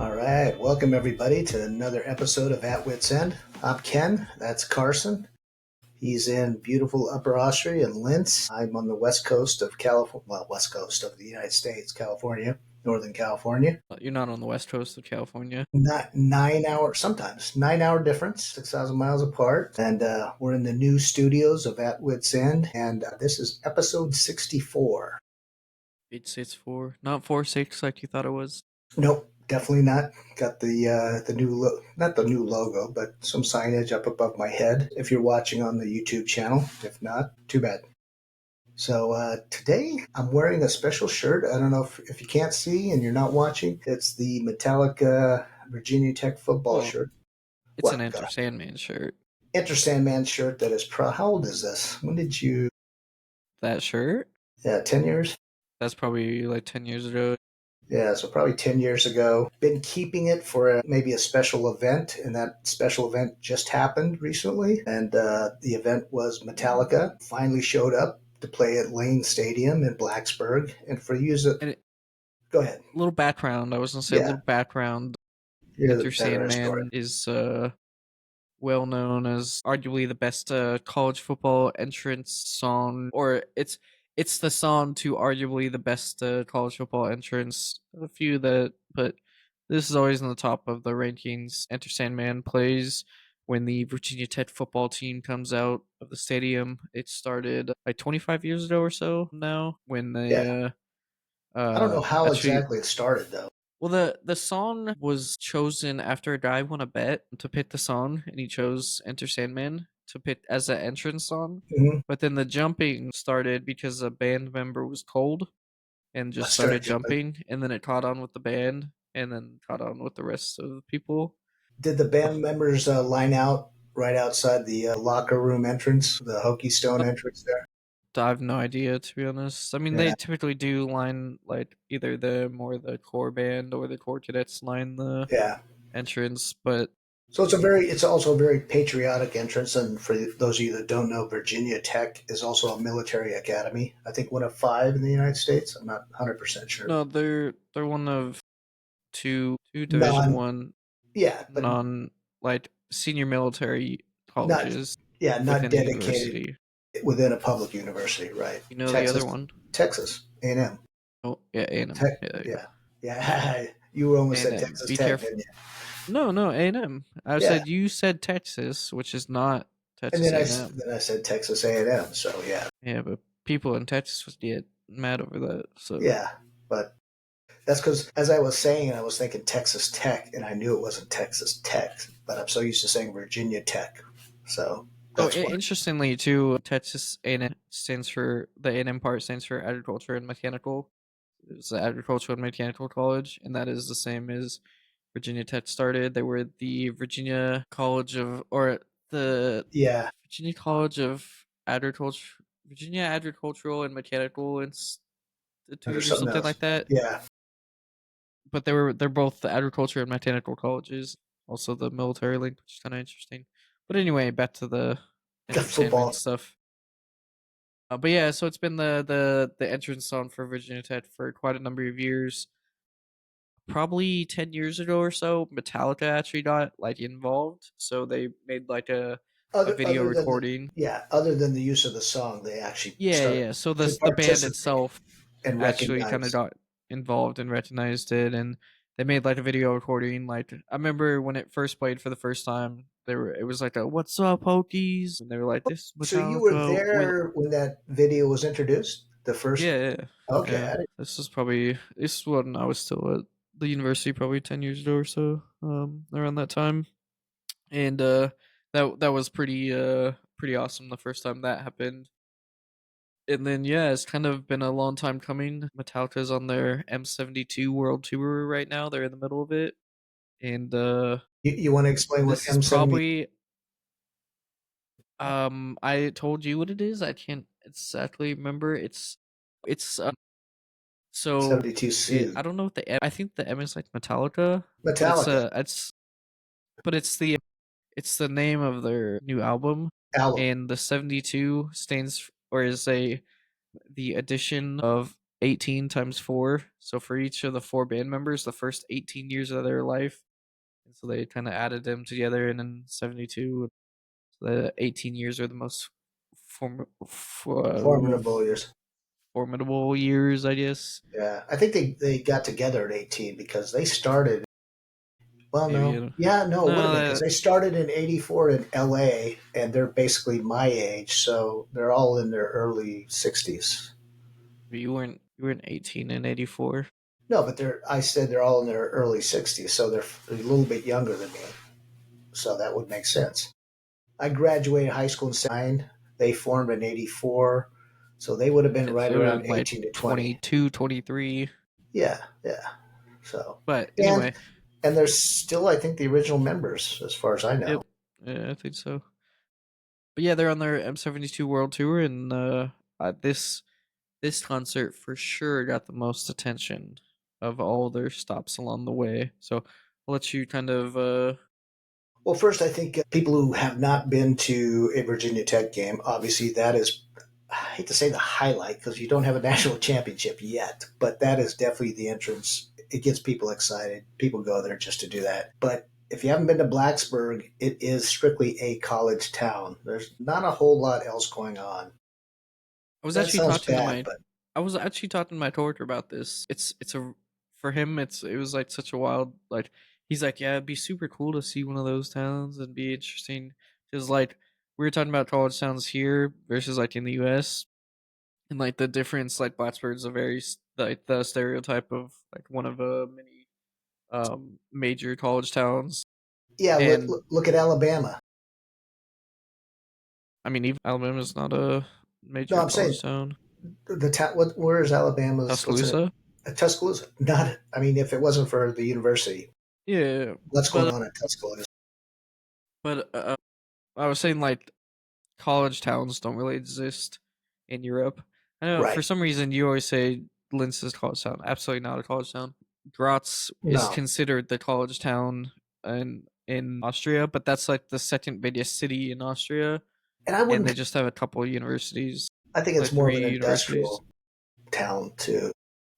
All right, welcome everybody to another episode of At Wits End. I'm Ken, that's Carson. He's in beautiful Upper Austria in Linz. I'm on the west coast of California, west coast of the United States, California, Northern California. You're not on the west coast of California. Not 9 hour, sometimes 9 hour difference, 6,000 miles apart. And we're in the new studios of At Wits End, and this is episode 64. 864, not 46 like you thought it was. Nope, definitely not. Got the new not the new logo, but some signage up above my head. If you're watching on the YouTube channel, if not, too bad. So today I'm wearing a special shirt. I don't know if you can't see and you're not watching. It's the Metallica Virginia Tech football shirt. It's an Enter Sandman shirt. Enter Sandman shirt that is how old is this? When did you? That shirt? Yeah, 10 years. That's probably like 10 years ago. Yeah, so probably 10 years ago. Been keeping it for maybe a special event, and that special event just happened recently. And the event was Metallica finally showed up to play at Lane Stadium in Blacksburg. And for you, go ahead. A little background. I was going to say a little background. Enter Sandman is well known as arguably the best college football entrance song, or it's the song to arguably the best college football entrance. A few that, but this is always on the top of the rankings. Enter Sandman plays when the Virginia Tech football team comes out of the stadium. It started like 25 years ago or so now when they. I don't know how actually, exactly it started though. Well, the song was chosen after a guy won a bet to pick the song, and he chose Enter Sandman to pick as an entrance song. Mm-hmm. But then the jumping started because a band member was cold and just started jumping, and then it caught on with the band, and then caught on with the rest of the people. Did the band members line out right outside the locker room entrance, the Hokie Stone entrance there? I have no idea, to be honest. I mean, they typically do line like either the core band or the core cadets line the entrance, but so it's also a very patriotic entrance. And for those of you that don't know, Virginia Tech is also a military academy. I think one of 5 in the United States. I'm not 100% sure. No, they're one of two Division One. But non like senior military colleges. Not dedicated within a public university, right? You know Texas, the other one, Texas A&M. Oh yeah, A&M. Yeah. You almost said Texas Tech, didn't you? No, A&M. I said you said Texas, which is not Texas A&M. Then I said Texas A&M. So yeah. Yeah, but people in Texas would get mad over that. So yeah, but that's because, as I was saying, I was thinking Texas Tech, and I knew it wasn't Texas Tech, but I'm so used to saying Virginia Tech. So interestingly, too, Texas A&M stands for the A&M part stands for Agriculture and Mechanical. It's the Agricultural and Mechanical College, and that is the same as Virginia Tech started. They were the Virginia College of, or the Virginia College of Agriculture, Virginia Agricultural and Mechanical Institute or something like that. Yeah. But they're both the agriculture and mechanical colleges. Also the military link, which is kind of interesting. But anyway, back to the football stuff. But yeah, so it's been the entrance song for Virginia Tech for quite a number of years. Probably 10 years ago or so, Metallica actually got like involved, so they made like a video recording. Other than the use of the song, they actually So the band itself and actually kind of got involved and recognized it, and they made like a video recording. Like I remember when it first played for the first time, it was like a "What's up, Hokies?" and they were like, "This." So you were there when that video was introduced, the first. Yeah. Okay. Yeah. This is when I was still at the university, probably 10 years ago or so, around that time, and that was pretty awesome the first time that happened. And then it's kind of been a long time coming. Metallica's on their M72 World Tour right now. They're in the middle of it, and you want to explain what M72? Probably. I told you what it is. I can't exactly remember. It's so 72C. I don't know what the M. I think the M is like Metallica. Metallica. It's the name of their new album. And the 72 stands or is the addition of 18 times 4. So for each of the 4 band members, the first 18 years of their life. And so they kind of added them together and in 72. So the 18 years are the most Formidable years. formidable years, I guess. Yeah, I think they got together at 18 because they started. Well, Maybe. no, yeah, no, it would have been because No, they started in '84 in LA, and they're basically my age, so they're all in their early 60s. you weren't 18 in 84. No, but I said they're all in their early 60s, so they're a little bit younger than me. So that would make sense. I graduated high school in '79. They formed in '84, so they would have been Yeah, right so around like 18 to 20. 22, 23. Yeah, yeah. So But and anyway, and they're still, I think, the original members as far as I know. yep. Yeah, I think so. But yeah, they're on their M72 World Tour, and this concert for sure got the most attention of all their stops along the way. So I'll let you kind of Well, first, I think people who have not been to a Virginia Tech game, obviously that is, I hate to say the highlight because you don't have a national championship yet, but that is definitely the entrance. It gets people excited. People go there just to do that. But if you haven't been to Blacksburg, it is strictly a college town. There's not a whole lot else going on. I was That actually sounds talking to bad, my but I was actually talking to my coworker about this. It's a for him it was like such a wild like he's like, yeah, it'd be super cool to see one of those towns and be interesting because like we were talking about college towns here versus like in the US and like the difference like Blacksburg's a very like the stereotype of like one of many major college towns. yeah, And look at Alabama. I mean even Alabama's not a No, major I'm saying college town. the town. Where is Alabama's? What's in it? Tuscaloosa. Tuscaloosa. Not. I mean, if it wasn't for the university, Yeah, what's going but on in Tuscaloosa? but I was saying like college towns don't really exist in Europe. I know for Right. some reason you always say Linz is a college town. Absolutely not a college town. Graz is No. considered the college town in Austria, but that's like the second biggest city in Austria, And I and they wouldn't. just have a couple of universities, I think it's like more of three an universities. industrial town too.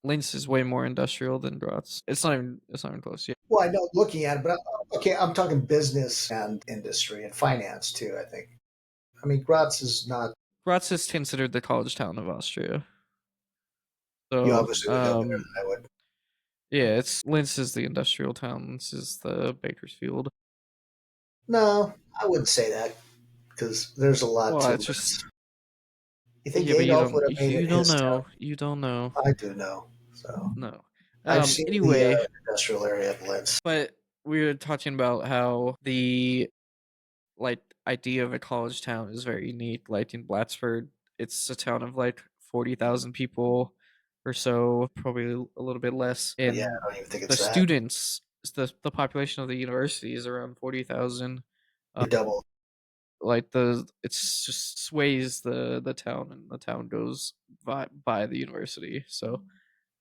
Linz is way more industrial than Graz. It's not even close yet. Well, I know looking at it, but okay, I'm talking business and industry and finance too. I think. I mean, Graz is not. Graz is considered the college town of Austria. You So, obviously would know better than I would. yeah, it's Linz is the industrial town. Linz is the Bakersfield. No, I wouldn't say that because there's a lot Well, to it's just Linz. You think yeah, but you Adolf don't would have made you it don't his know. town? You don't know. I do know. So No. I've seen the Anyway, industrial area of Linz. but we were talking about how the like idea of a college town is very unique. Like in Blacksburg, it's a town of like 40,000 people or so, probably a little bit less. Yeah, And I don't even think the it's that. students, the population of the university is around 40,000. The double. Like it's just sways the town and the town goes by the university. So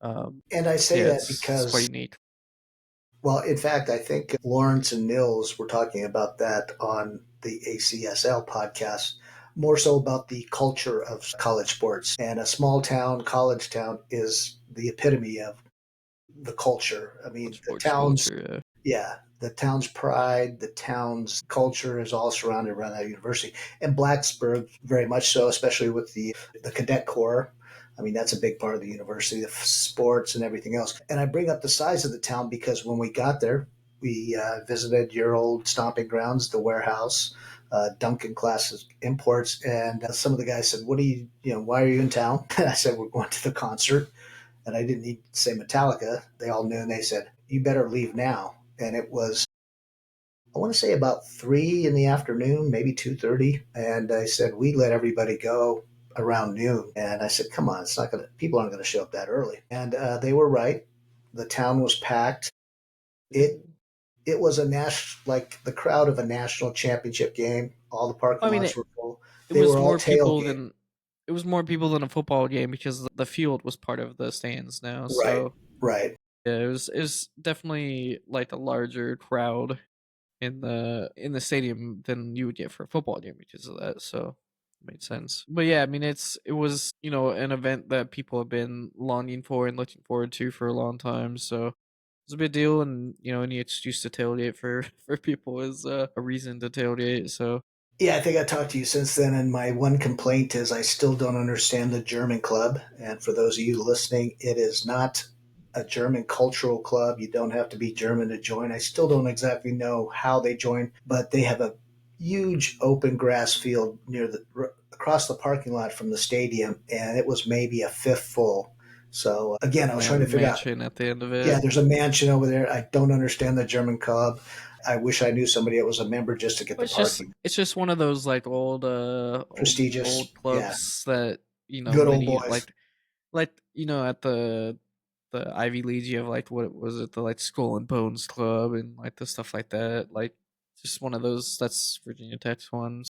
And I say yeah, that it's quite because, unique. well, in fact, I think Lawrence and Nils were talking about that on the ACSL podcast, more so about the culture of college sports. And a small town, college town, is the epitome of the culture. I mean, College the sports town's, culture. yeah, the town's pride, the town's culture is all surrounded around that university. And Blacksburg, very much so, especially with the cadet corps. I mean, that's a big part of the university, the sports and everything else. And I bring up the size of the town because when we got there, we visited your old stomping grounds, the warehouse, Duncan Classes Imports, and some of the guys said, "What are why are you in town?" And I said, "We're going to the concert." And I didn't need to say Metallica. They all knew, and they said, "You better leave now." And it was, I want to say about 3 in the afternoon, maybe 2:30. And I said, "We let everybody go around noon." And I said, "Come on, it's not gonna. People aren't gonna show up that early." And they were right. The town was packed. It it was like the crowd of a national championship game. All the I parking mean, lots were full. it They was were all more people tailgating. than it was more people than a football game because the field was part of the stands now. Right, So right. yeah, it was definitely like a larger crowd in the stadium than you would get for a football game because of that. So Made sense. But yeah, I mean, it was an event that people have been longing for and looking forward to for a long time. So it's a big deal, and any excuse to tailgate for for people is a reason to tailgate. So Yeah, I think I talked to you since then, and my one complaint is I still don't understand the German club. And for those of you listening, it is not a German cultural club. You don't have to be German to join. I still don't exactly know how they join, but they have a huge open grass field near the across the parking lot from the stadium, and it was maybe a fifth full. So again, I and was they have trying a to figure out. mansion at the end of Yeah, it. there's a mansion over there. I don't understand the German club. I wish I knew somebody that was a member just to get Well, the parking. it's just one of those like old Prestigious, yeah. clubs that Good old many boys. like at the Ivy League you have like what was it, the like Skull and Bones Club and like the stuff like that, like just one of those. That's Virginia Tech's ones.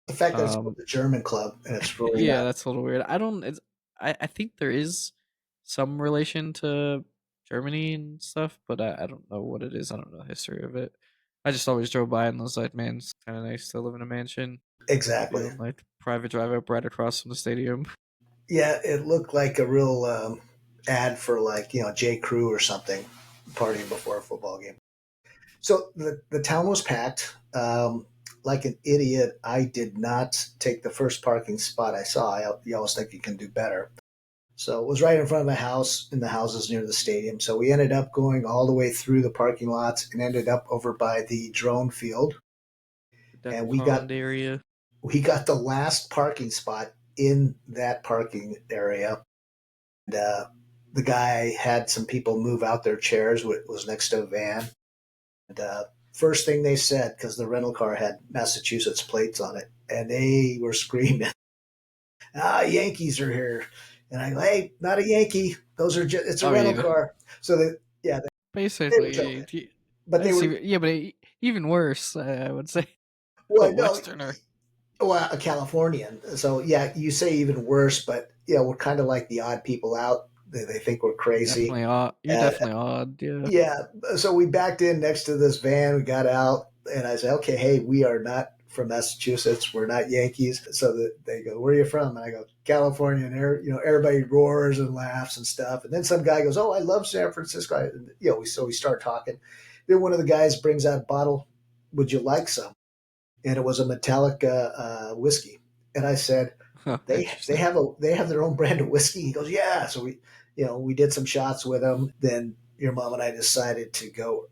The fact that it's called Um, the German club and it's really yeah, not. that's a little weird. I don't. I think there is some relation to Germany and stuff, but I don't know what it is. I don't know the history of it. I just always drove by and was like, man, it's kind of nice to live in a mansion. Exactly. Field, like private drive up right across from the stadium. Yeah, it looked like a real ad for like, J. Crew or something partying before a football game. So the town was packed. Like an idiot, I did not take the first parking spot I saw. You always think you can do better. So it was right in front of a house in the houses near the stadium. So we ended up going all the way through the parking lots and ended up over by the drone field. Duck And Pond area. we got the last parking spot in that parking area. And, the guy had some people move out their chairs. It was next to a van. And first thing they said, because the rental car had Massachusetts plates on it, and they were screaming, Yankees are here. And I go, hey, not a Yankee. Those are just, it's a I rental mean, car. So yeah, they were joking, basically, but they that's were, even, yeah, but even worse, I would say, a well, no, Westerner. well, a Californian. So yeah, you say even worse, but we're kind of like the odd people out. They think we're crazy. Definitely odd. You're And definitely odd. Yeah. yeah, so we backed in next to this van. We got out, and I said, "Okay, hey, we are not from Massachusetts. We're not Yankees." So they go, "Where are you from?" And I go, "California." And everybody roars and laughs and stuff. And then some guy goes, "Oh, I love San Francisco." And, so we start talking. Then one of the guys brings out a bottle. Would you like some? And it was a Metallica whiskey. And I said, Interesting. they have their own brand of whiskey. He goes, yeah. So we did some shots with them. Then your mom and I decided to go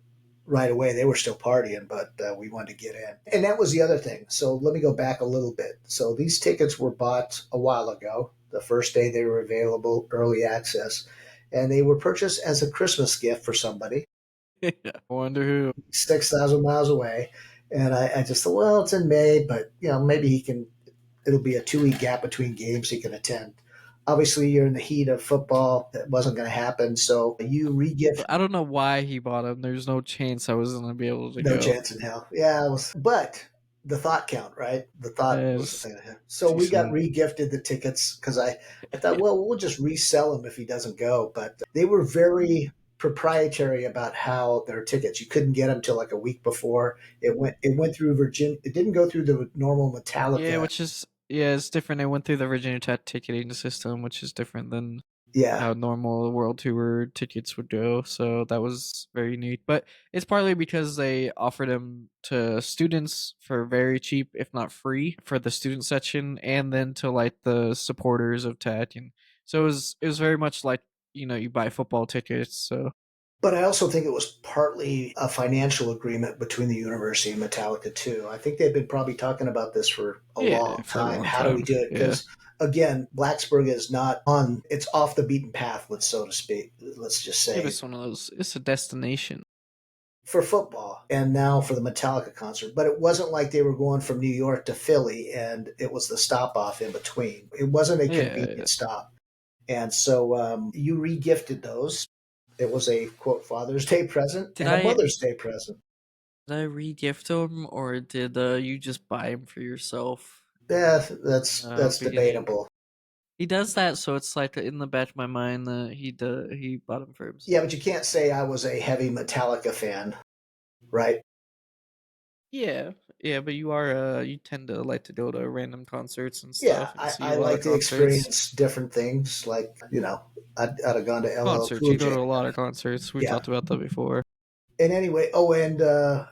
right away. They were still partying, but we wanted to get in. And that was the other thing. So let me go back a little bit. So these tickets were bought a while ago. The first day they were available, early access, and they were purchased as a Christmas gift for somebody Yeah. I wonder who. 6,000 miles away. And I just thought, well, it's in May, but maybe he can. It'll be a 2 week gap between games he can attend. Obviously, you're in the heat of football. It wasn't going to happen. So you regift. I don't know why he bought him. There's no chance I was gonna be able to No go. chance in hell. Yeah, it was. But the thought count, right? The thought was the It's thing. So too we got soon. regifted the tickets because I thought, well, we'll just resell them if he doesn't go. But they were very proprietary about how their tickets. You couldn't get them till like a week before. It went through Virginia. It didn't go through the normal Yeah, Metallica. it's different. I went through the Virginia Tech ticketing system, which is different than Yeah, how normal world tour tickets would go. So that was very neat. But it's partly because they offered them to students for very cheap, if not free, for the student section, and then to like the supporters of Tech. And so it was very much like you buy football tickets. So but I also think it was partly a financial agreement between the university and Metallica too. I think they've been probably talking about this for a yeah, long for a time. long How do we time. do it? Yeah. Because again, Blacksburg is not on. It's off the beaten path, so to speak. Let's just Yeah, but say it's one of those. It's a destination. for football and now for the Metallica concert. But it wasn't like they were going from New York to Philly and it was the stop off in between. It wasn't a Yeah, yeah. convenient stop. And so you regifted those. It was a quote Father's Day present Did and a I Mother's Day present. did I re-gift them or did you just buy them for yourself Yeah, in that's the that's beginning? debatable. He does that, so it's like in the back of my mind that he bought them for Yeah, himself. but you can't say I was a heavy Metallica fan, right? Yeah, Yeah, but you tend to like to go to random concerts and Yeah, stuff and see I a lot of like to concerts. experience different things. Like, I'd have gone to LL Concerts, Cool you go to J. a lot of concerts. We Yeah. talked about that before. And anyway,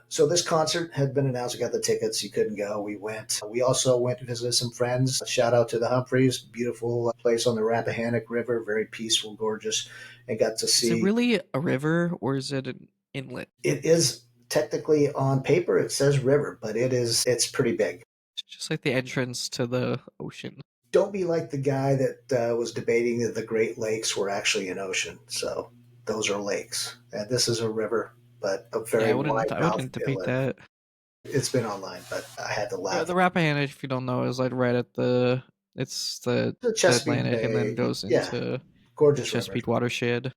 so this concert had been announced. We got the tickets. You couldn't go. We went. We also went to visit some friends. Shout out to the Humphreys. Beautiful place on the Rappahannock River. Very peaceful, gorgeous. And got to Is it see. really a river or is it an inlet? It is technically on paper, it says river, but it's pretty big. It's just like the entrance to the ocean. Don't be like the guy that was debating that the Great Lakes were actually an ocean. So those are lakes. And this is a river, but a Yeah, very wide I mouth wouldn't debate inlet. that. It's been online, but I had to laugh. The Rappahannock, if you don't know, is like right at it's The the Chesapeake Atlantic and then Bay, goes yeah, into the gorgeous river. Chesapeake watershed.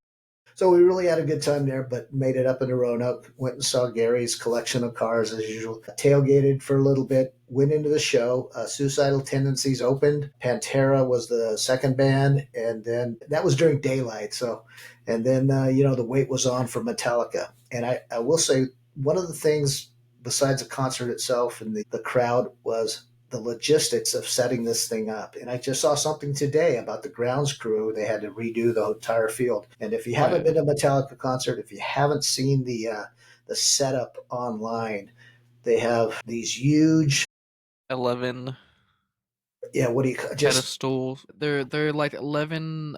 So we really had a good time there, but made it up into Roanoke. Went and saw Gary's collection of cars as usual. Tailgated for a little bit. Went into the show. Suicidal Tendencies opened. Pantera was the second band, and then that was during daylight. So, and then the wait was on for Metallica. And I will say one of the things besides the concert itself and the crowd was the logistics of setting this thing up. And I just saw something today about the grounds crew. They had to redo the entire field. And if you Oh haven't yeah, been to a Metallica concert, if you haven't seen the setup online, they have these huge, 11 what do you call just pedestals. They're like 11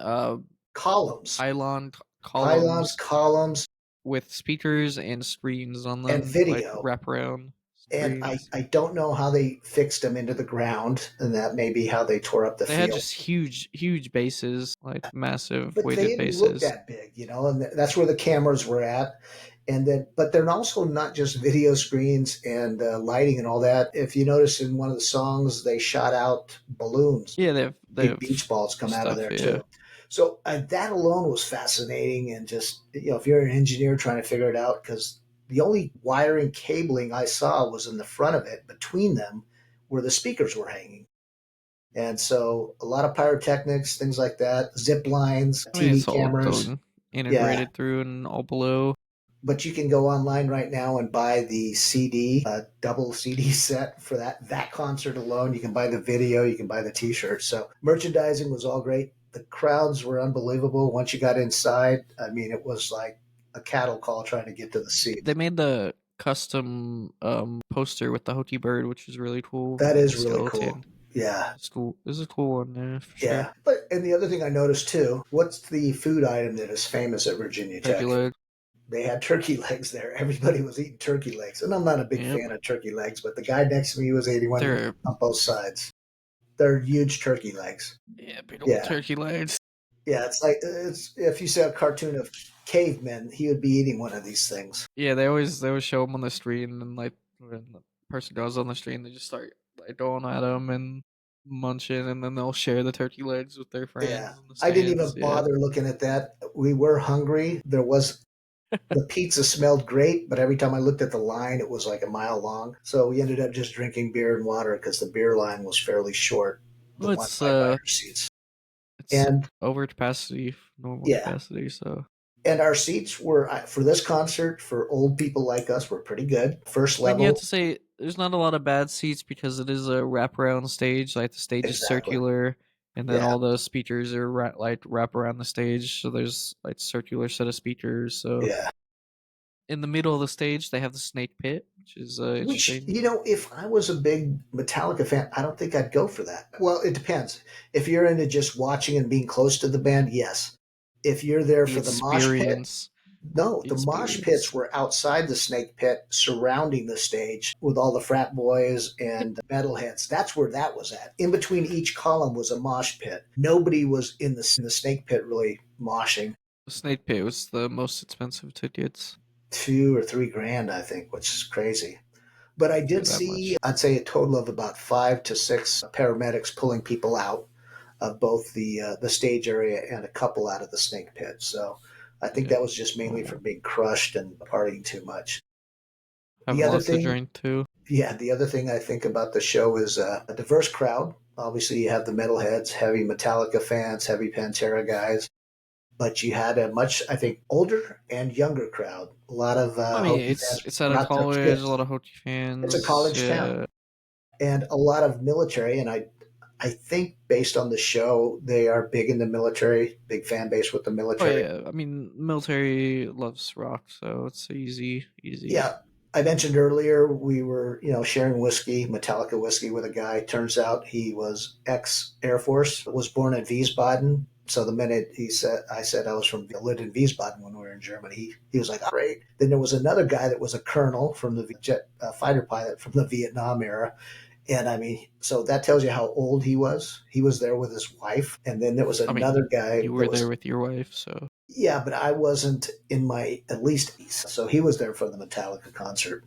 columns, pylons, columns columns, with speakers and screens on and them, like video. wraparound And screens. I don't know how they fixed them into the ground, and that may be how they tore up the They had field. just huge bases, like massive But they weighted didn't look bases. that big, and that's where the cameras were at. And then, but they're also not just video screens and lighting and all that. If you notice in one of the songs, they shot out balloons, Yeah, they big have beach balls come out of stuff. there Yeah, too. So that alone was fascinating, and just if you're an engineer trying to figure it out, because the only wiring cabling I saw was in the front of it, between them, where the speakers were hanging. And so a lot of pyrotechnics, things like that, zip lines, I mean TV it's all cameras. going Yeah. integrated through and all below. But you can go online right now and buy the CD, double CD set for that concert alone. You can buy the video, you can buy the T-shirt. So merchandising was all great. The crowds were unbelievable. Once you got inside, I mean, it was like a cattle call trying to get to the seat. They made the custom poster with the Hokie bird, which is really cool, That and the is really cool. skeleton. Yeah. It's cool. This is a cool one there for sure. Yeah. But and the other thing I noticed too, what's the food item that is famous at Virginia Turkey Tech? leg. They had turkey legs there. Everybody was eating turkey legs. And I'm not a big Yep. fan of turkey legs, but the guy next to me was eating one They're on both sides. They're huge turkey legs. yeah, big old Yeah. turkey legs. Yeah, it's like if you saw a cartoon of cavemen, he would be eating one of these things. Yeah, they always show them on the screen, and like when the person goes on the screen, they just start like going at them and munching, and then they'll share the turkey legs with their Yeah. friends in the I didn't stands. even Yeah, bother looking at that. We were hungry. The pizza smelled great, but every time I looked at the line, it was like a mile long. So we ended up just drinking beer and water because the beer line was fairly short, the well, one right by our seats. it's And over capacity, normal yeah, capacity. So and our seats were for this concert for old people like us were pretty good. First I mean, you have level, to say there's not a lot of bad seats because it is a wraparound stage. Like the stage is exactly. circular, and then Yeah, all the speakers are wrap around the stage. So there's like circular set of speakers. So yeah. in the middle of the stage, they have the snake pit, which is Which, interesting. if I was a big Metallica fan, I don't think I'd go for that. Well, it depends. If you're into just watching and being close to the band, yes. If you're there The for the mosh pit, experience, no. the The mosh pits experience. were outside the snake pit, surrounding the stage with all the frat boys and metalheads. That's where that was at. In between each column was a mosh pit. Nobody was in the snake pit really moshing. The snake pit was the most expensive tickets. 2 or 3 grand, I think, which is crazy. But I Yeah, did that see, much. I'd say, a total of about 5 to 6 paramedics pulling people out of both the stage area and a couple out of the snake pit. So I think Yeah, that was just mainly normal. from being crushed and partying too much. The Having other lots to thing, drink too. yeah, the other thing I think about the show is a diverse crowd. Obviously, you have the metalheads, heavy Metallica fans, heavy Pantera guys. but you had a much, I think, older and younger crowd. A lot of I mean, Hokie fans it's at a brought their college, a kids. lot of Hokie It's a fans. college town, Yeah. and a lot of military. And I think based on the show, they are big in the military, big fan base with the Oh military. yeah. I mean, military loves rock, so it's easy. Yeah, I mentioned earlier we were, sharing whiskey, Metallica whiskey, with a guy. Turns out he was ex Air Force, was born in Wiesbaden. So the minute I said I was from lived in Wiesbaden when we were in Germany, he was like, "Oh, great." Then there was another guy that was a colonel from the jet fighter pilot from the Vietnam era. And I mean, so that tells you how old he was. He was there with his wife. And then there was I mean, another guy you that were there was, with your wife, so yeah, but I wasn't in my at least. So he was there for the Metallica concert.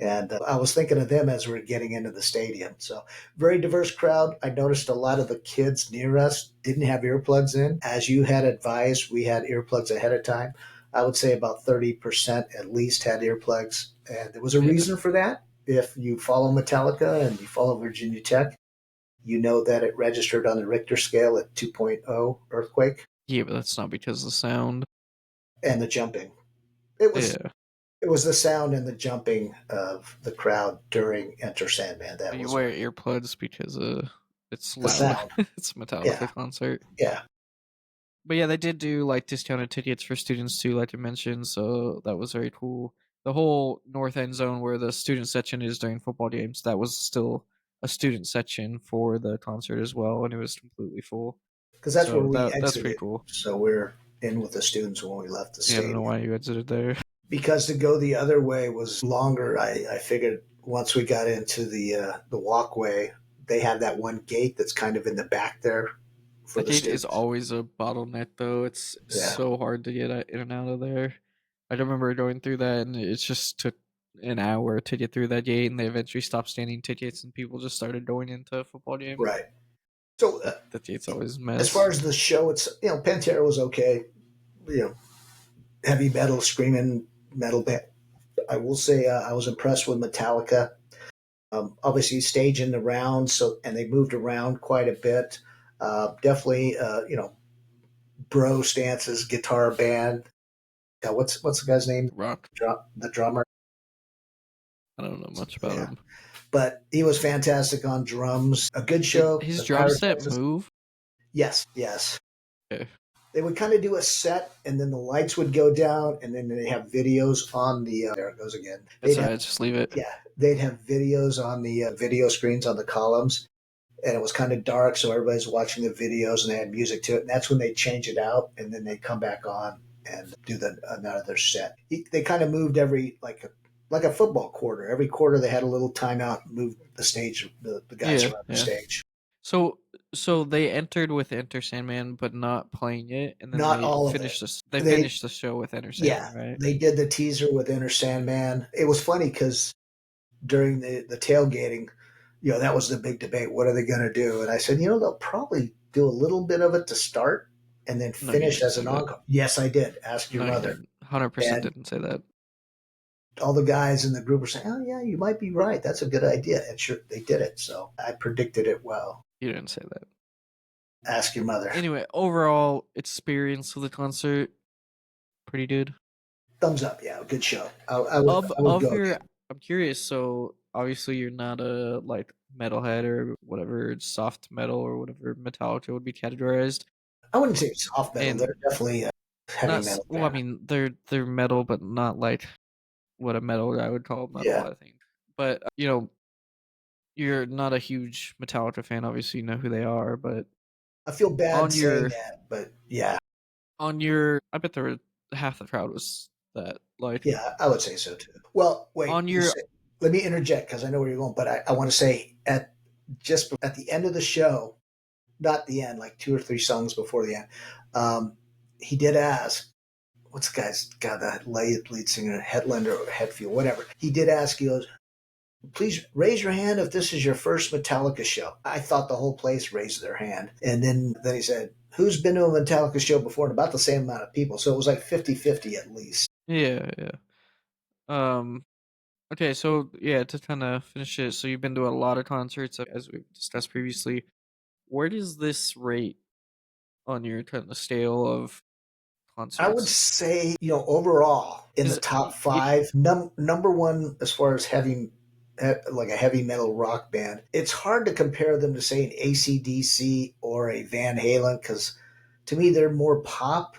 And I was thinking of them as we are getting into the stadium. So, very diverse crowd. I noticed a lot of the kids near us didn't have earplugs in. As you had advised, we had earplugs ahead of time. I would say about 30% at least had earplugs. And there was a yeah. reason for that. If you follow Metallica and you follow Virginia Tech, you know that it registered on the Richter scale at 2.0 earthquake Yeah, but that's not because of the sound. and the jumping. It was Yeah. it was the sound and the jumping of the crowd during Enter Sandman. That You was wear earplugs because it's the loud. sound. It's a Metallica Yeah, concert. yeah, But yeah, they did do like discounted tickets for students too, like you mentioned, so that was very cool. The whole north end zone where the student section is during football games, that was still a student section for the concert as well, and it was completely full. because that's where So we that's pretty exited. cool. So we're in with the students when we left the Yeah, I don't know stadium. why you exited there. Because to go the other way was longer. I figured once we got into the walkway, they have that one gate that's kind of in the back there for That the gate is students. always a bottleneck, though. It's Yeah, so hard to get in and out of there. I remember going through that, and it just took an hour to get through that gate, and they eventually stopped standing tickets, and people just started going into a football game. right. So That gate's always a as far mess. as the show, it's Pantera was okay. You know, heavy metal, screaming metal band. I will say I was impressed with Metallica. Obviously, staging the rounds, so and they moved around quite a bit. Definitely, bro stances, guitar band. What's the guy's name? Rock. The drummer. I don't know much about Yeah, him. but he was fantastic on drums. A good Did show. his The drum set pyrotechnics. move? Yes, yes. Okay. They would kind of do a set, and then the lights would go down, and then they have videos on the. There it goes again. That's They'd all have right. Just leave it. yeah, they'd have videos on the video screens on the columns, and it was kind of dark, so everybody's watching the videos, and they had music to it. And that's when they change it out, and then they come back on and do another set. They kind of moved every like a football quarter. Every quarter they had a little timeout, moved the stage, the guys Yeah, around the yeah. stage. So, so they entered with Enter Sandman, but not playing it, and then Not they all of it. finished this. They They finished the show with Enter Yeah, Sandman, right? they did the teaser with Enter Sandman. It was funny because during the tailgating, that was the big debate. What are they going to do? And I said, they'll probably do a little bit of it to start and then No, you finish didn't as say an that. encore. Yes, I did. Ask your No, you mother. didn't. 100% And didn't say that. all the guys in the group were saying, oh, yeah, you might be right. That's a good idea. And sure, they did it. So I predicted it well. You didn't say that. Ask your mother. Anyway, overall experience of the concert, pretty good. Thumbs up. Yeah, good show. I would Of go your, again. I'm curious. So obviously you're not a like metalhead or whatever soft metal or whatever Metallica would be categorized, I wouldn't say soft metal. and They're definitely a heavy metal well, I band. mean they're metal, but not like what a metal guy would call metal, Yeah. I think. But you're not a huge Metallica fan. Obviously, you know who they are, but I feel bad on saying your that, but yeah. I bet there were half the crowd was that like Yeah, I would say so too. Well, wait, on your let me interject because I know where you're going, but I want to say at the end of the show, not the end, like two or three songs before the end, he did ask, what's the guy's got that lead singer, Headlander or Headfield, whatever. He did ask, he goes, please raise your hand if this is your first Metallica show. I thought the whole place raised their hand. And then he said, who's been to a Metallica show before? And about the same amount of people. So it was like 50-50 at least. yeah. Um okay, so yeah, to kind of finish it, so you've been to a lot of concerts as we've discussed previously. Where does this rate on your kind of scale of I would concerts? say, overall in the Is top five, number one as far as like a heavy metal rock band, it's hard to compare them to say an AC/DC or a Van Halen because to me they're more pop.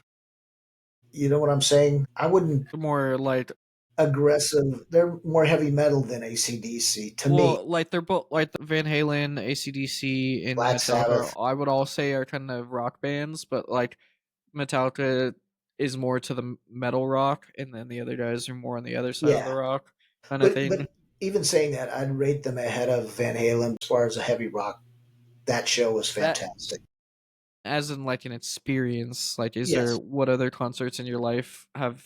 You know what I'm saying? I wouldn't more like aggressive. They're more heavy metal than AC/DC to me. well, like they're both like Van Halen, AC/DC, and Black Metallica. Sabbath, I would all say are kind of rock bands, but like Metallica is more to the metal rock, and then the other guys are more on the other side of the yeah. rock kind of But thing. even saying that, I'd rate them ahead of Van Halen as far as a heavy rock. That show was That fantastic. as in like an experience. Like, is there Yes. what other concerts in your life have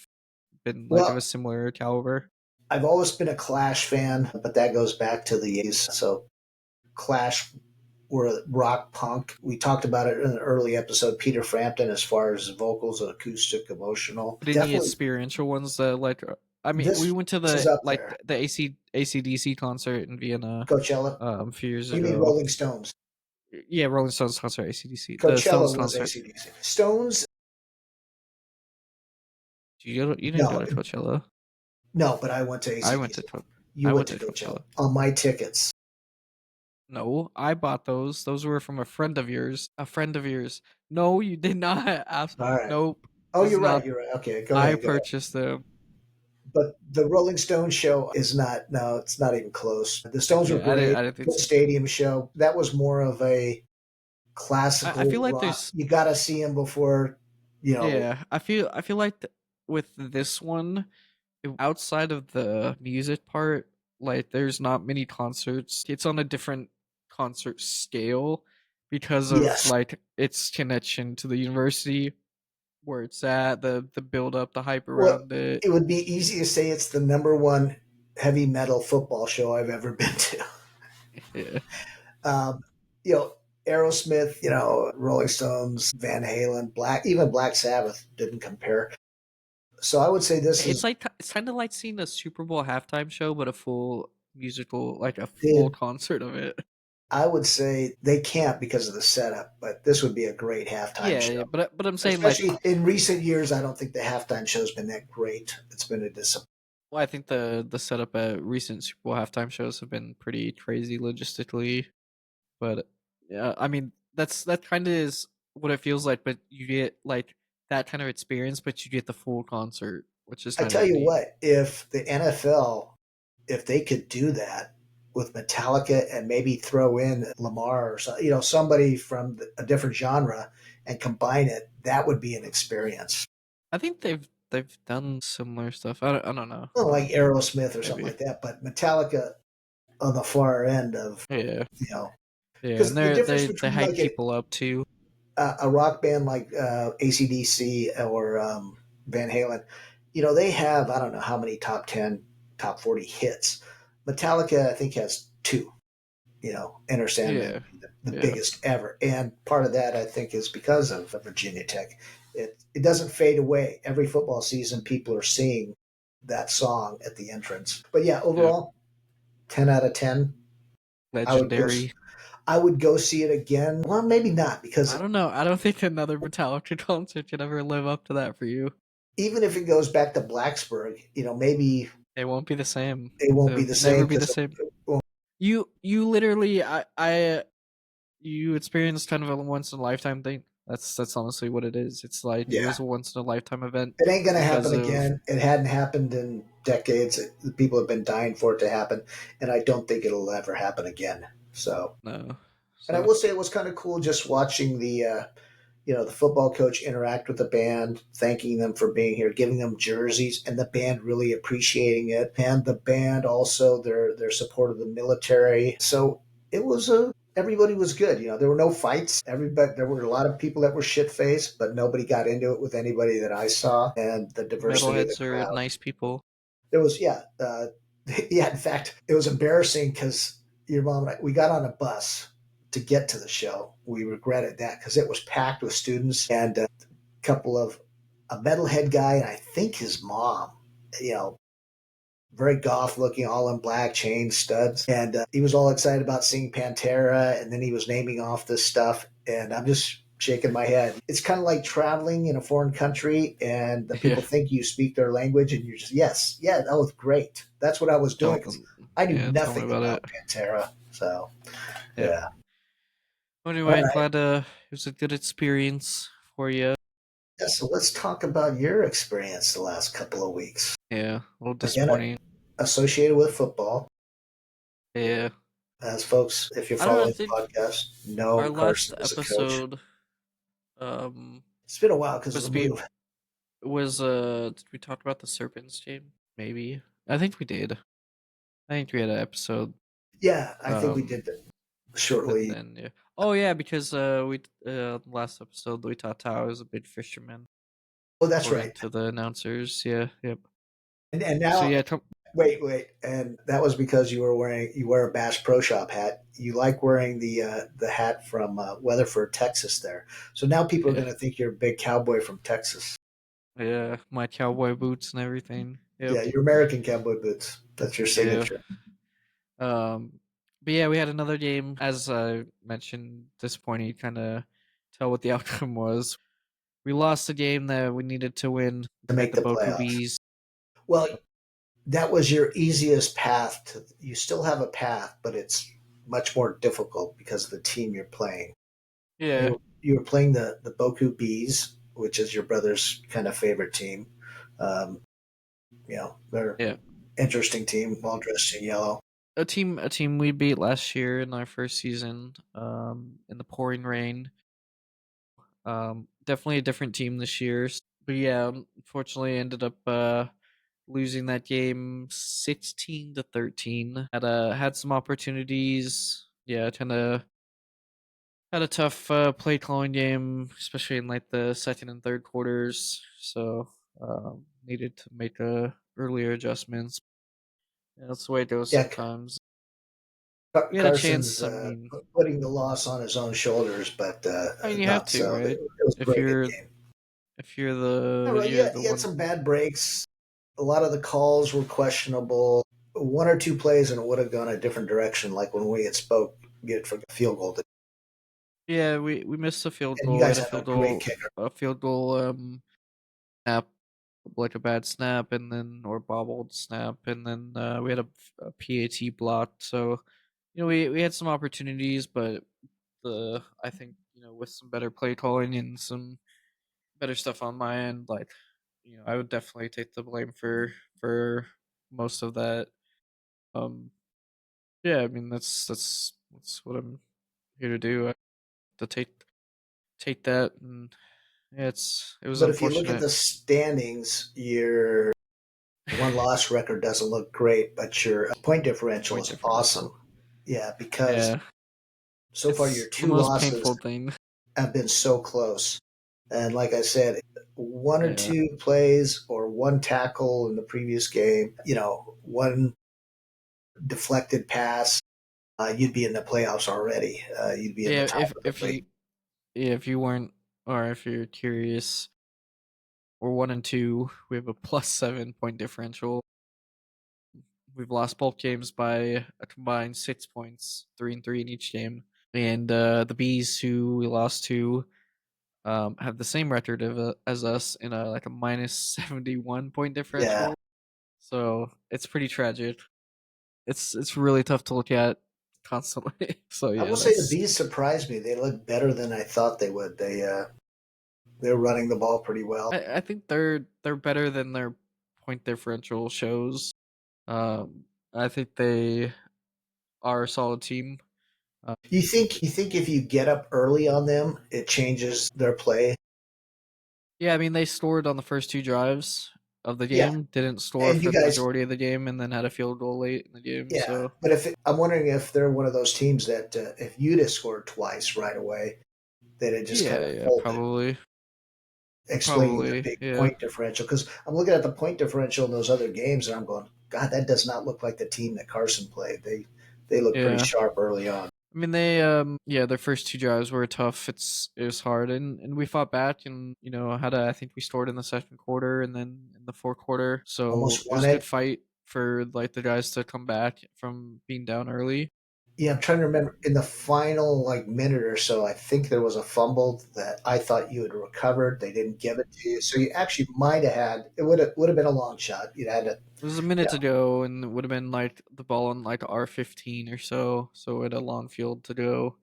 been like of a Well, similar caliber? I've always been a Clash fan, but that goes back to the 80s. So Clash were rock punk. We talked about it in an early episode. Peter Frampton, as far as vocals, acoustic, emotional, But any definitely. experiential ones that like I mean, we went to This is up like there. the AC/DC concert in Vienna Coachella. a few years You mean ago. Rolling Stones? Yeah, Rolling Stones concert, AC/DC. The Coachella Stones was concert. AC/DC. Stones? You didn't go No, to Coachella. no, but I went to I went AC/DC. to You I went went to to Coachella Coachella. on my tickets. No, I bought those. Those were from a friend of yours. A friend of yours. No, you did not. All right. Nope. Oh, This is you're right. not. You're right. Okay, go I ahead. Go ahead. purchased them. But the Rolling Stones show is not. No, it's not even close. The Stones were Yeah, great. I didn't think Good so. stadium show. That was more of a I classical feel like rock. there's You got to see them before, you know. yeah. I feel like with this one, outside of the music part, like there's not many concerts. It's on a different concert scale because of Yes. like its connection to the university where it's at, the build up, the hype Well, around it. it would be easy to say it's the number one heavy metal football show I've ever been to. Yeah. Um, you know, Aerosmith, Rolling Stones, Van Halen, even Black Sabbath didn't compare. So I would say this It's is like it's kind of like seeing a Super Bowl halftime show, but a full musical, like a full did. concert of it. I would say they can't because of the setup, but this would be a great halftime Yeah, show. yeah, but I'm saying like, Especially in recent years, I don't think the halftime show's been that great. It's been a disappointment. well, I think the setup at recent Super Bowl halftime shows have been pretty crazy logistically. But yeah, I mean that kind of is what it feels like. But you get like that kind of experience, but you get the full concert, which is I kind tell of you neat. what, if the NFL, if they could do that with Metallica and maybe throw in Lamar or somebody from a different genre and combine it, that would be an experience. I think they've done similar stuff. I don't know. Well, like Aerosmith or something Maybe. like that, but Metallica on the far end of Yeah, you know yeah, and because the difference they between hype like people up too. a rock band like AC/DC or Van Halen, they have, I don't know how many top 10, top 40 hits. Metallica, I think, has two, Enter Sandman, Yeah, the yeah. biggest ever. And part of that, I think, is because of Virginia Tech. It doesn't fade away. Every football season, people are seeing that song at the entrance. But yeah, Yeah, overall, 10 out of 10. I would go. legendary. I would go see it again. Well, maybe not I because don't know. I don't think another Metallica concert could ever live up to that for you. even if it goes back to Blacksburg, maybe It won't be the same. it won't be It'll the never same be the because same. You literally you experienced kind of a once in a lifetime thing. That's honestly what it is. It's like it yeah, was a once in a lifetime event it ain't going to because happen of again. It hadn't happened in decades. People have been dying for it to happen, and I don't think it'll ever happen again. So, no. and I So will say it was kind of cool just watching the football coach interact with the band, thanking them for being here, giving them jerseys, and the band really appreciating it, and the band also their support of the military. So it was everybody was good. There were no fights. Everybody there were a lot of people that were shit faced, but nobody got into it with anybody that I saw, and the diversity of the metalheads are crowd. nice people. There was yeah. In fact, it was embarrassing because your mom and I we got on a bus to get to the show. We regretted that because it was packed with students and a couple of a metalhead guy and I think his mom. You know, very goth looking, all in black, chain studs, and he was all excited about seeing Pantera, and then he was naming off this stuff, and I'm just shaking my head. It's kind of like traveling in a foreign country and the Yeah. people think you speak their language and you're just, yes, yeah, that was great. That's what I was doing because I knew Tell me nothing about it. about Pantera. So, Yeah. yeah. All Anyway, right. glad it was a good experience for you. Yeah, so let's talk about your experience the last couple of weeks. Yeah, a little Again, disappointing. associated with football. Yeah. As folks, if you're I don't know, I following the think podcast, know our last Carson is a coach. episode um It's been a while because of was the be move. was did we talk about the Serpents game? Maybe. I think we did. I think we had an episode. Yeah, I think we Um did that and shortly. then yeah. Oh yeah, because we last episode we taught Tao is a big fisherman, Oh, that's according right. to the announcers. Yeah, yep. And So now, yeah, wait, and that was because you wear a Bass Pro Shop hat. You like wearing the hat from Weatherford, Texas. There, so now people are yeah. going to think you're a big cowboy from Texas. Yeah, my cowboy boots and everything. Yeah, Yep. your American cowboy boots. That's your Yeah. signature. But yeah, we had another game. As I mentioned, disappointing. Kind of tell what the outcome was. We lost a game that we needed to win. To Played make the the Boku playoffs. Bees. Well, that was your easiest path to. You still have a path, but it's much more difficult because of the team you're playing. Yeah, You were playing the Boku Bees, which is your brother's kind of favorite team. Um, they're yeah. interesting team, all dressed in yellow. A team we beat last year in our first season. In the pouring rain. Definitely a different team this year. But yeah, unfortunately, ended up losing that game 16-13. Had some opportunities. Yeah, kind of had a tough play calling game, especially in like the second and third quarters. So needed to make earlier adjustments. Yeah, that's the way it goes Yeah, sometimes. We had a chance. Carson's I mean, putting the loss on his own shoulders, but you have not to, so. right? It was a If very good you're game. if you're All the right, you're yeah, the he had one. some bad breaks. A lot of the calls were questionable. One or two plays, and it would have gone a different direction. Like when we had spoke, get for the field goal, Yeah, we missed a field and you goal. We had guys have a great kicker. a field goal snap, like a bad snap, and then or bobbled snap, and then we had a PAT blocked. So we had some opportunities, but the I think with some better play calling and some better stuff on my end, like I would definitely take the blame for most of that. Um, yeah, I mean that's what I'm here to do. I have to take that, and yeah, it was But if you look at unfortunate. the standings, your one loss record doesn't look great, but your point differential Point is differential. awesome. Yeah, because Yeah, so far your it's the two most losses painful thing. have been so close. And like I said, one or Yeah, two plays or one tackle in the previous game, one deflected pass, you'd be in the playoffs already. You'd be in the yeah. top If of the if league. you yeah, if you weren't, or if you're curious, we're 1-2. We have a +7 point differential. We've lost both games by a combined 6 points, 3-3 in each game. And the Bees, who we lost to, have the same record as us in a -71 point Yeah. differential. So it's pretty tragic. It's really tough to look at constantly. So I yeah, will say the that's Bees surprised me. They looked better than I thought they would. They're running the ball pretty well. I think they're better than their point differential shows. I think they are a solid team. Uh, You think if you get up early on them, it changes their play? yeah, I mean they scored on the first two drives of the Yeah. game, didn't score And you for the guys, majority of the game, and then had a field goal late in the game. yeah. So But I'm wondering if they're one of those teams that if you'd have scored twice right away, that it just kind yeah, of yeah, folded, explaining the probably, big yeah, point differential. Because I'm looking at the point differential in those other games, and I'm going, God, that does not look like the team that Carson played. They look pretty yeah. sharp early on. I mean, yeah, their first two drives were tough. It was hard, and we fought back, and I think we scored in the second quarter, and then in the fourth quarter. So Almost it was won a good it. fight for like the guys to come back from being down early. Yeah, I'm trying to remember in the final like minute or so. I think there was a fumble that I thought you had recovered. They didn't give it to you, so you actually might have had. It would have been a long shot. You'd had to, It was a you minute know, to go, and it would have been like the ball on like R15 or so. So it had a long field to go.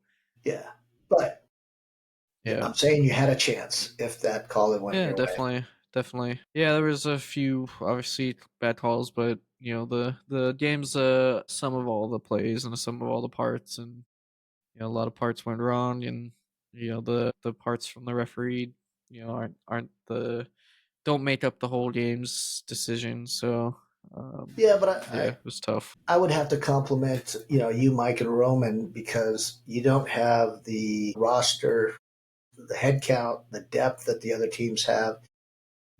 yeah. But Yeah. I'm saying you had a chance if that call had went Yeah, your way. definitely, definitely. Yeah, there was a few obviously bad calls, but the game's some of all the plays and some of all the parts, and a lot of parts went wrong, and the parts from the referee aren't the don't make up the whole game's decision. So Yeah, but yeah, it was tough. I would have to compliment you, Mike, and Roman because you don't have the roster, the head count, the depth that the other teams have.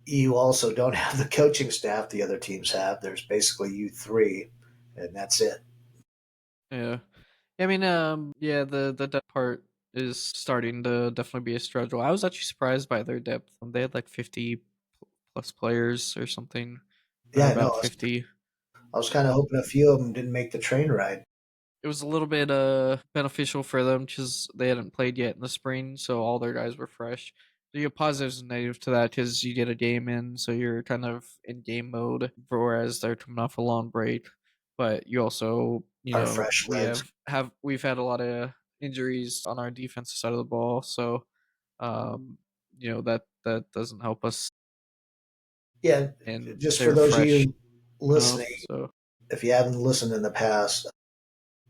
You also don't have the coaching staff the other teams have. There's basically you three, and that's it. Yeah. I mean, yeah, the depth part is starting to definitely be a struggle. I was actually surprised by their depth. They had like 50 plus players or something, or Yeah, I know. about 50. I was kind of hoping a few of them didn't make the train ride. It was a little bit beneficial for them because they hadn't played yet in the spring, so all their guys were fresh. So you have positives and negatives to that because you get a game in, so you're kind of in game mode, whereas they're coming off a long break. But you also, Our fresh we legs. we've had a lot of injuries on our defensive side of the ball, so um, that doesn't help us, Yeah, and just for they're those of fresh, you listening, so if you haven't listened in the past,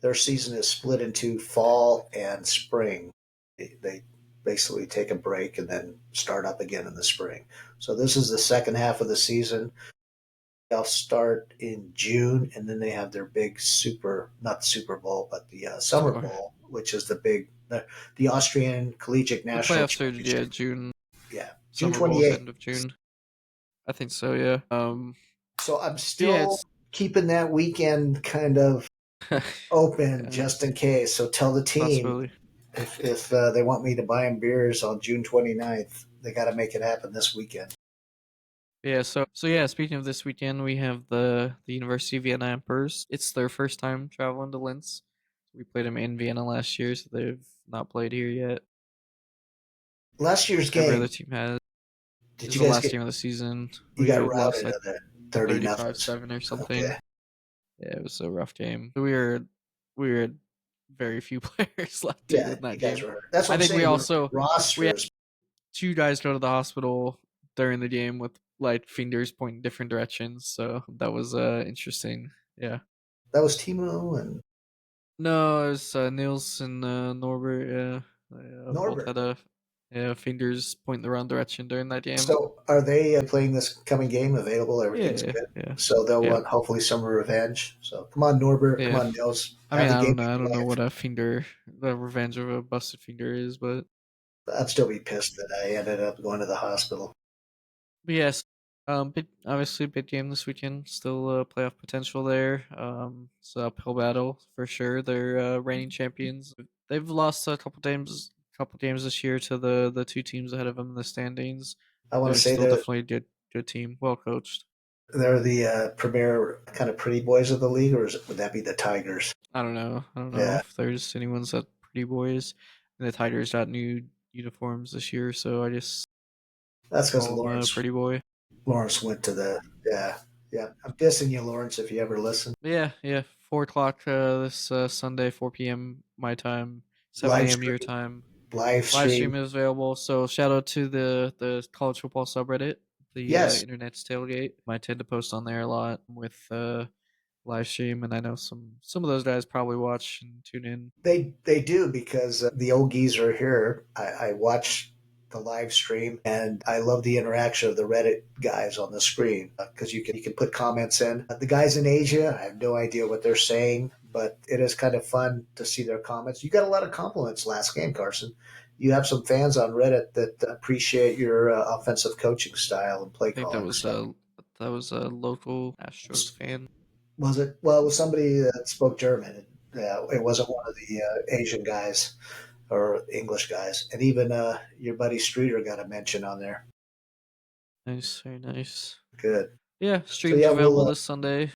their season is split into fall and spring. They basically take a break and then start up again in the spring. So this is the second half of the season. They'll start in June, and then they have their big not Super Bowl, but the Summer sure. Bowl, which is the Austrian Collegiate The National playoffs are, yeah, Championship. June. Yeah, June Summer Bowl's 28th. end of June. I think so, yeah. So I'm Yeah, still it's keeping that weekend kind of open yeah, just in case. So tell the team possibility. if they want me to buy them beers on June 29th, they got to make it happen this weekend. Yeah, so yeah, speaking of this weekend, we have the University of Vienna Emperors. It's their first time traveling to Linz. We played them in Vienna last year, so they've not played here yet. Last year's Every other game, team has. did This is you the guys last get? game of the season. You We got had lost routed like on that 30 nothings. 35-7 or something. Okay. Yeah, it was a rough game. We had very few players left to Yeah, in you that guys game. were hurt. That's what I I'm think saying. Your we had rosters. two guys go to the hospital during the game with like fingers pointing different directions. So that was interesting. Yeah. That was Timo and No, it was Nils and Norbert. Yeah, they both Norbert. had fingers pointing the wrong direction during that game. So are they playing this coming game available? Everything's Yeah, good. yeah, So they'll yeah, want hopefully some revenge. So come on, Norbert. Come yeah. on, Nils. I Have mean, the game I of don't your know life. what the revenge of a busted finger is, I'd still be pissed that I ended up going to the hospital. but yes, obviously big game this weekend. Still playoff potential there. It's an uphill battle for sure. They're reigning champions. They've lost couple games this year to the two teams ahead of them in the standings. I want to They're say still they're definitely a good team, well coached. they're the premier kind of pretty boys of the league, or would that be the Tigers? I don't know. I don't know Yeah, if there's anyone's that pretty boys. And the Tigers got new uniforms this year, so I just that's because call them a pretty boy. Lawrence went to the yeah. I'm dissing you, Lawrence, if you ever listen. But yeah, yeah. 4 o'clock this Sunday, 4 p.m. my time, 7 Live a.m. your stream, time. live Live stream. stream is available. So shout out to the college football subreddit, the Yes, internet's tailgate. I tend to post on there a lot with live stream, and I know some of those guys probably watch and tune in. they do because the old geezer here. I watch the live stream and I love the interaction of the Reddit guys on the screen because you can put comments in. The guys in Asia, I have no idea what they're saying, but it is kind of fun to see their comments. You got a lot of compliments last game, Carson. You have some fans on Reddit that appreciate your offensive coaching style and play I think calling. So that was a local Astros fan. was it? Well, it was somebody that spoke German. Yeah, it wasn't one of the Asian guys or English guys, and even your buddy Streeter got a mention on there. Nice, very nice. Good. Yeah, So streams yeah, available we'll this Sunday,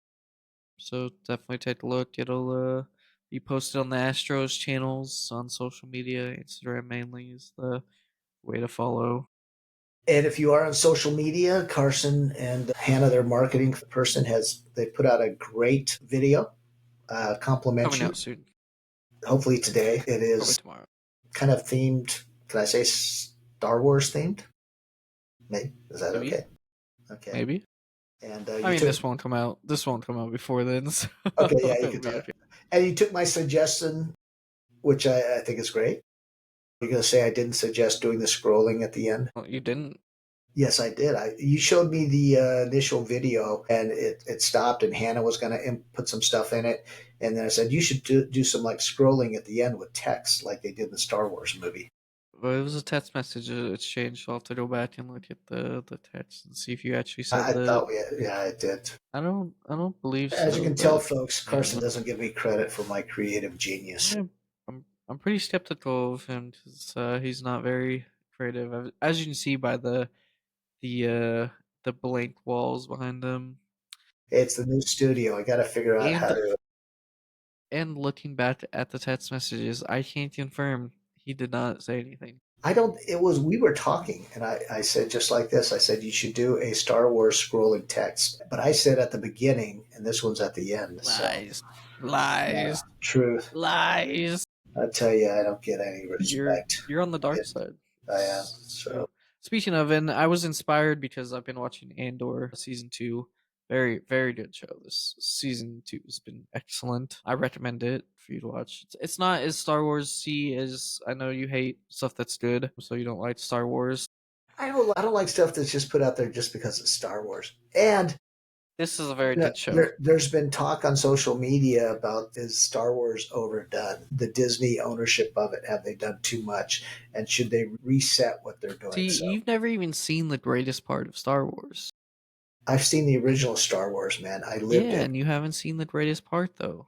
so definitely take a look. It'll be posted on the Astros channels on social media. Instagram mainly is the way to follow. And if you are on social media, Carson and Hannah, their marketing person, they put out a great video, Coming complimentary. out soon. Hopefully today. It is probably tomorrow. Kind of themed. Can I say Star Wars themed? Maybe. Is that Maybe. okay? Okay. Maybe. And this won't come out. This won't come out before then. So okay, yeah, you can talk. Okay. And you took my suggestion, which I think is great. You're going to say I didn't suggest doing the scrolling at the end? Well, you didn't. Yes, I did. You showed me the initial video, and it stopped, and Hannah was going to put some stuff in it, and then I said you should do some like scrolling at the end with text, like they did in the Star Wars movie. Well, it was a text message exchange. So I'll have to go back and look at the text and see if you actually said I that. thought, yeah, I did. I don't believe so. As you can tell, folks, Carson doesn't give me credit for my creative genius. Yeah, I'm pretty skeptical of him because he's not very creative, as you can see by the blank walls behind him. It's the new studio. I got to figure out how to. And looking back at the text messages, I can't confirm he did not say anything. We were talking, and I said just like this. I said, you should do a Star Wars scrolling text. But I said at the beginning, and this one's at the end. Lies. Lies. Truth. Lies. I tell you, I don't get any respect. You're on the dark side. I am. So. Speaking of, and I was inspired because I've been watching Andor season 2. Very, very good show. This season 2 has been excellent. I recommend it for you to watch. It's not as Star Wars-y as I know you hate stuff that's good, so you don't like Star Wars. I don't like stuff that's just put out there just because it's Star Wars. And this is a very good show. There's been talk on social media about, is Star Wars overdone? The Disney ownership of it, have they done too much? And should they reset what they're doing? See, you've never even seen the greatest part of Star Wars. I've seen the original Star Wars, man. I lived it. And you haven't seen the greatest part, though,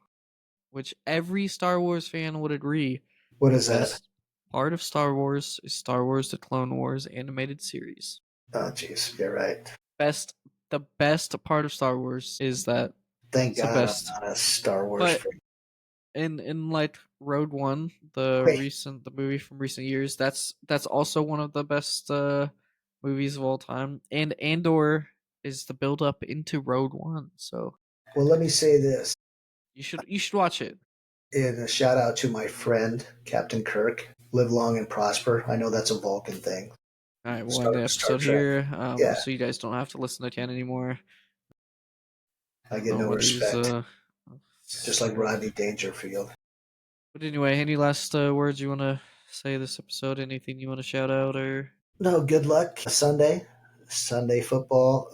which every Star Wars fan would agree. What is that? Part of Star Wars is Star Wars: The Clone Wars animated series. Oh, jeez, you're right. The best part of Star Wars is that. Thank God I'm not a Star Wars freak. In like Rogue One, the movie from recent years, that's also one of the best movies of all time. And Andor is the build up into Rogue One. So, well, let me say this: you should watch it. And a shout out to my friend Captain Kirk. Live long and prosper. I know that's a Vulcan thing. All right, one episode here, so you guys don't have to listen to Ken anymore. I get no respect. Just like Rodney Dangerfield. But anyway, any last words you want to say this episode? Anything you want to shout out or? No, good luck Sunday football.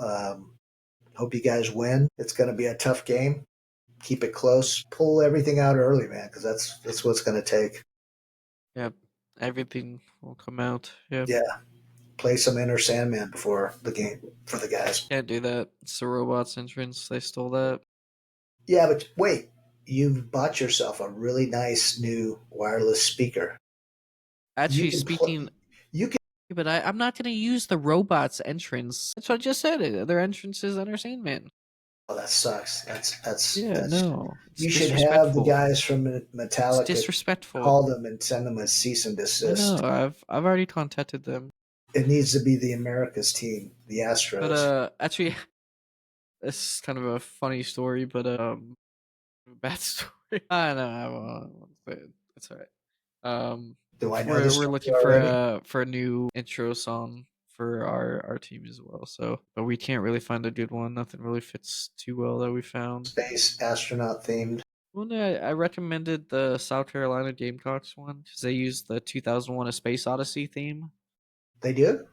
Hope you guys win. It's going to be a tough game. Keep it close. Pull everything out early, man, because that's what it's going to take. Yeah, everything will come out. Yeah. Play some Enter Sandman before the game for the guys. Can't do that. It's the robots' entrance. They stole that. Yeah, but wait. You've bought yourself a really nice new wireless speaker. Actually, but I'm not going to use the robots' entrance. That's what I just said. Their entrance is Enter Sandman. Oh, that sucks. That's no. You should have the guys from Metallica. It's disrespectful. Call them and send them a cease and desist. No, I've already contacted them. It needs to be the America's team, the Astros. But actually, this is kind of a funny story, but bad story. I know. I won't say it. It's all right. Do I know we're looking for a new intro song for our team as well. So, but we can't really find a good one. Nothing really fits too well that we found. Space astronaut themed. Well, I recommended the South Carolina Gamecocks one because they used the 2001: A Space Odyssey theme. They do.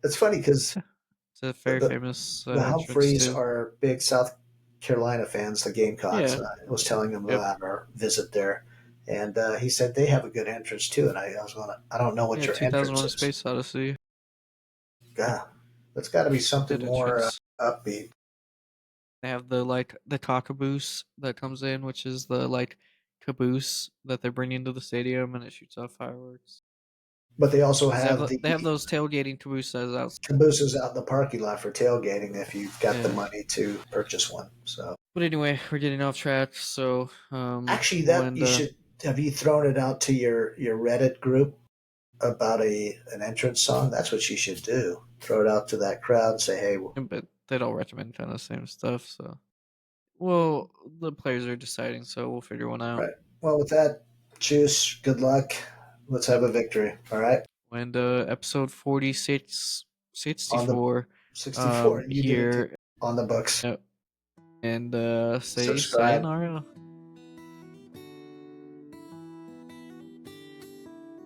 It's funny because it's a very famous. The Humphreys are big South Carolina fans. The Gamecocks. Yeah. I was telling him about our visit there. And he said they have a good entrance too. And I was going, I don't know what your entrance is. 2001: A Space Odyssey. Yeah, that's got to be something more upbeat. They have the caboose that comes in, which is the caboose that they bring into the stadium and it shoots off fireworks. But they also have they have those tailgating cabooses out in the parking lot for tailgating if you've got the money to purchase one. So But anyway, we're getting off track. So Actually, we'll that end. you should have you thrown it out to your Reddit group about an entrance song? That's what you should do. Throw it out to that crowd and say, "Hey, But they don't recommend kind of the same stuff. So well, the players are deciding. So we'll figure one out. right. Well, with that, Juice. Good luck. Let's have a victory. All right." And episode 46, On the 64 64, and you did it too. here. On the books. Yep. And say Subscribe. sayonara.